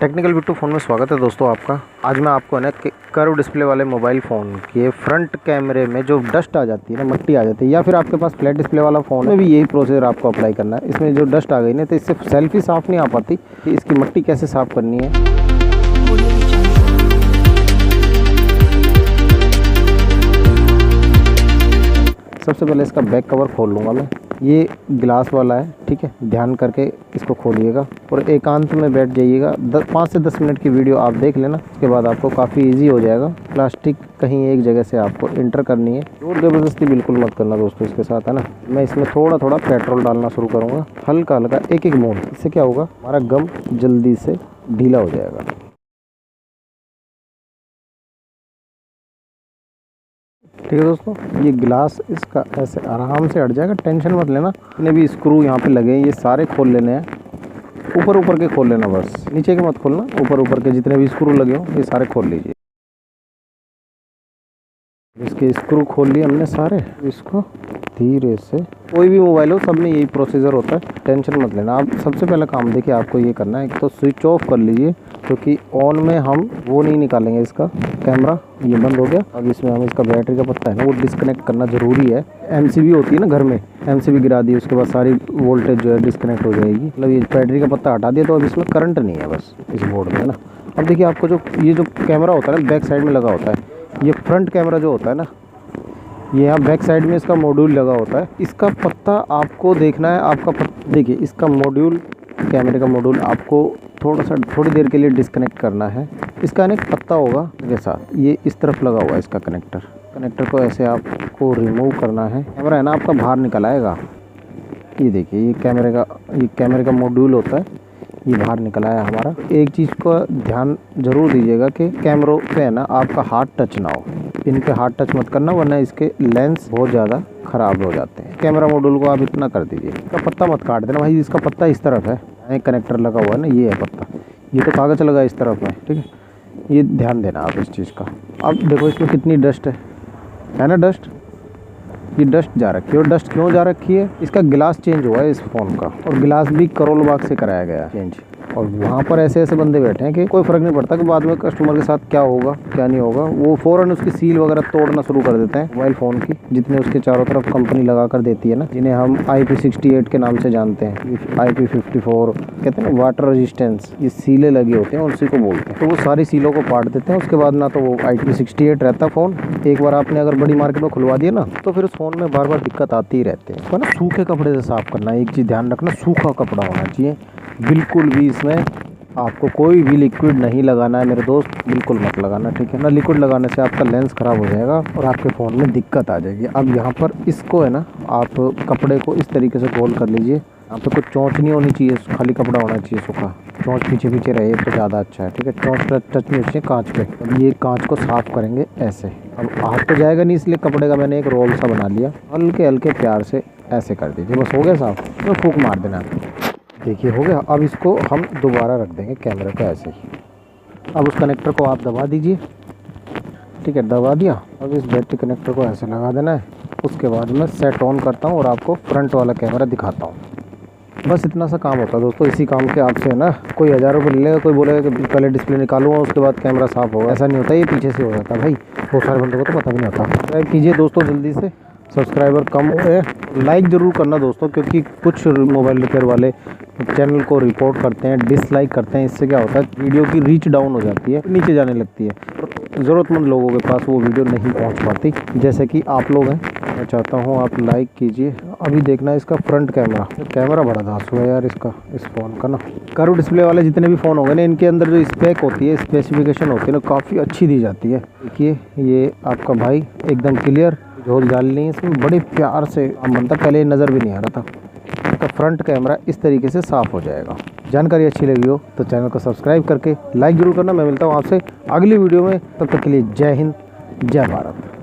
Technical Bittu phone में स्वागत है दोस्तों आपका। आज मैं आपको है ना कर्व डिस्प्ले वाले मोबाइल फ़ोन के फ्रंट कैमरे में जो डस्ट आ जाती है ना, मट्टी आ जाती है, या फिर आपके पास फ्लैट डिस्प्ले वाला फ़ोन है भी यही प्रोसीजर आपको अप्लाई करना है। इसमें जो डस्ट आ गई ना, तो इससे सेल्फी साफ़ नहीं आ पाती कि इसकी मट्टी कैसे साफ़ करनी है। सबसे पहले इसका बैक कवर खोल लूँगा मैं। ये ग्लास वाला है, ठीक है। ध्यान करके इसको खोलिएगा और एकांत में बैठ जाइएगा। 5 से 10 मिनट की वीडियो आप देख लेना, उसके बाद आपको काफ़ी इजी हो जाएगा। प्लास्टिक कहीं एक जगह से आपको इंटर करनी है। जोर ज़बरदस्ती बिल्कुल मत करना दोस्तों इसके साथ, है ना। मैं इसमें थोड़ा थोड़ा पेट्रोल डालना शुरू करूँगा, हल्का हल्का, एक बूंद। इससे क्या होगा, हमारा गम जल्दी से ढीला हो जाएगा। ठीक है दोस्तों, ये ग्लास इसका ऐसे आराम से हट जाएगा, टेंशन मत लेना। जितने भी स्क्रू यहाँ पे लगे हैं ये सारे खोल लेने हैं। ऊपर ऊपर के खोल लेना, बस नीचे के मत खोलना। ऊपर ऊपर के जितने भी स्क्रू लगे हो ये सारे खोल लीजिए। इसके स्क्रू खोल लिए हमने सारे। इसको धीरे से, कोई भी मोबाइल हो सब में यही प्रोसीजर होता है, टेंशन मत लेना। आप सबसे पहला काम देखिए, आपको ये करना है, एक तो स्विच ऑफ कर लीजिए, क्योंकि ऑन में हम वो नहीं निकालेंगे। इसका कैमरा ये बंद हो गया। अब इसमें हम इसका बैटरी का पत्ता है ना, वो डिस्कनेक्ट करना ज़रूरी है। एमसीबी होती है ना घर में, एमसीबी गिरा दी, उसके बाद सारी वोल्टेज जो है डिस्कनेक्ट हो जाएगी। मतलब ये बैटरी का पत्ता हटा दिया तो अब इसमें करंट नहीं है बस इस बोर्ड में, है ना। अब देखिए, आपको जो ये जो कैमरा होता है ना, बैक साइड में लगा होता है। ये फ्रंट कैमरा जो होता है ना, ये यहाँ बैक साइड में इसका मॉड्यूल लगा होता है। इसका पत्ता आपको देखना है। आपका देखिए, इसका मॉड्यूल, कैमरे का मॉड्यूल आपको थोड़ी देर के लिए डिस्कनेक्ट करना है। इसका एक पत्ता होगा इसके साथ, ये इस तरफ लगा हुआ है इसका कनेक्टर को ऐसे आपको रिमूव करना है। कैमरा है ना आपका बाहर निकल आएगा। ये देखिए, ये कैमरे का मॉड्यूल होता है, ये बाहर निकल आया हमारा। एक चीज़ को ध्यान ज़रूर दीजिएगा कि कैमरों पे है ना आपका हाथ टच ना हो। इन पे हाथ टच मत करना, वरना इसके लेंस बहुत ज़्यादा ख़राब हो जाते हैं। कैमरा मॉड्यूल को आप इतना कर दीजिए। इसका पत्ता मत काट देना भाई, इसका पत्ता इस तरफ है, एक कनेक्टर लगा हुआ है ना, ये है पत्ता। ये तो कागज़ लगा इस तरफ में, ठीक है। ये ध्यान देना आप इस चीज़ का। अब देखो इसमें कितनी डस्ट है ना, डस्ट, ये डस्ट जा रखी है। और डस्ट क्यों जा रखी है, इसका गिलास चेंज हुआ है इस फ़ोन का, और गिलास भी करोल बाग से कराया गया चेंज। और वहाँ पर ऐसे बंदे बैठे हैं कि कोई फ़र्क नहीं पड़ता कि बाद में कस्टमर के साथ क्या होगा क्या नहीं होगा। वो फ़ौरन उसकी सील वगैरह तोड़ना शुरू कर देते हैं मोबाइल फ़ोन की, जितने उसके चारों तरफ कंपनी लगा कर देती है ना, जिन्हें हम IP68 के नाम से जानते हैं, IP54 कहते हैं ना, वाटर रेजिस्टेंस। ये सीलें लगी होती हैं, उसी को बोलते हैं। तो वो सारी सीलों को पाट देते हैं। उसके बाद ना तो वो IP68 रहता फ़ोन। एक बार आपने अगर बड़ी मार्केट में खुलवा दिया ना, तो फिर उस फ़ोन में बार बार दिक्कत आती ही रहती है। तो ना सूखे कपड़े से साफ़ करना, एक चीज़ ध्यान रखना, सूखा कपड़ा होना चाहिए। बिल्कुल भी इसमें आपको कोई भी लिक्विड नहीं लगाना है मेरे दोस्त, बिल्कुल मत लगाना, ठीक है ना। लिक्विड लगाने से आपका लेंस ख़राब हो जाएगा और आपके फ़ोन में दिक्कत आ जाएगी। अब यहाँ पर इसको है ना, आप कपड़े को इस तरीके से गोल कर लीजिए। यहाँ पे कुछ चोंच नहीं होनी चाहिए, खाली कपड़ा होना चाहिए सूखा। चोंच पीछे पीछे रहे तो ज़्यादा अच्छा है, ठीक है। चोंच टच नहीं होती कांच पे। अब ये कांच को साफ़ करेंगे ऐसे। अब हाथ तो जाएगा नहीं, इसलिए कपड़े का मैंने एक रोल सा बना लिया। हल्के हल्के प्यार से ऐसे कर दीजिए, बस हो गया साफ़। तो फूंक मार देना, देखिए हो गया। अब इसको हम दोबारा रख देंगे कैमरे पे ऐसे ही। अब उस कनेक्टर को आप दबा दीजिए, ठीक है, दबा दिया। अब इस बैटरी कनेक्टर को ऐसे लगा देना है। उसके बाद मैं सेट ऑन करता हूँ और आपको फ्रंट वाला कैमरा दिखाता हूँ। बस इतना सा काम होता है दोस्तों। इसी काम के आपसे है ना, कोई 1000 रुपये ले लेगा, कोई बोलेगा कि पहले डिस्प्ले निकालूंगा उसके बाद कैमरा साफ़ होगा। ऐसा नहीं होता, ये पीछे से हो जाता है भाई। बहुत सारे बंदों को तो पता भी नहीं होता। सब्सक्राइब कीजिए दोस्तों जल्दी से, सब्सक्राइबर कम हो रहे हैं। लाइक ज़रूर करना दोस्तों, क्योंकि कुछ मोबाइल रिपेयर वाले चैनल को रिपोर्ट करते हैं, डिसलाइक करते हैं। इससे क्या होता है, वीडियो की रीच डाउन हो जाती है, नीचे जाने लगती है। ज़रूरतमंद लोगों के पास वो वीडियो नहीं पहुंच पाती, जैसे कि आप लोग हैं। मैं चाहता हूं आप लाइक कीजिए। अभी देखना है इसका फ्रंट कैमरा बड़ा धांसू है यार इसका, इस फ़ोन का ना। कर्व डिस्प्ले वाले जितने भी फ़ोन होंगे ना, इनके अंदर जो स्पेक होती है, स्पेसिफिकेशन होती है ना, काफ़ी अच्छी दी जाती है। देखिए ये आपका भाई एकदम क्लियर, झोल झाल नहीं है इसमें, बड़े प्यार से काम बनता। पहले नज़र भी नहीं आ रहा था। इसका फ्रंट कैमरा इस तरीके से साफ़ हो जाएगा। जानकारी अच्छी लगी हो तो चैनल को सब्सक्राइब करके लाइक ज़रूर करना। मैं मिलता हूँ आपसे अगली वीडियो में, तब तक के लिए जय हिंद, जय भारत।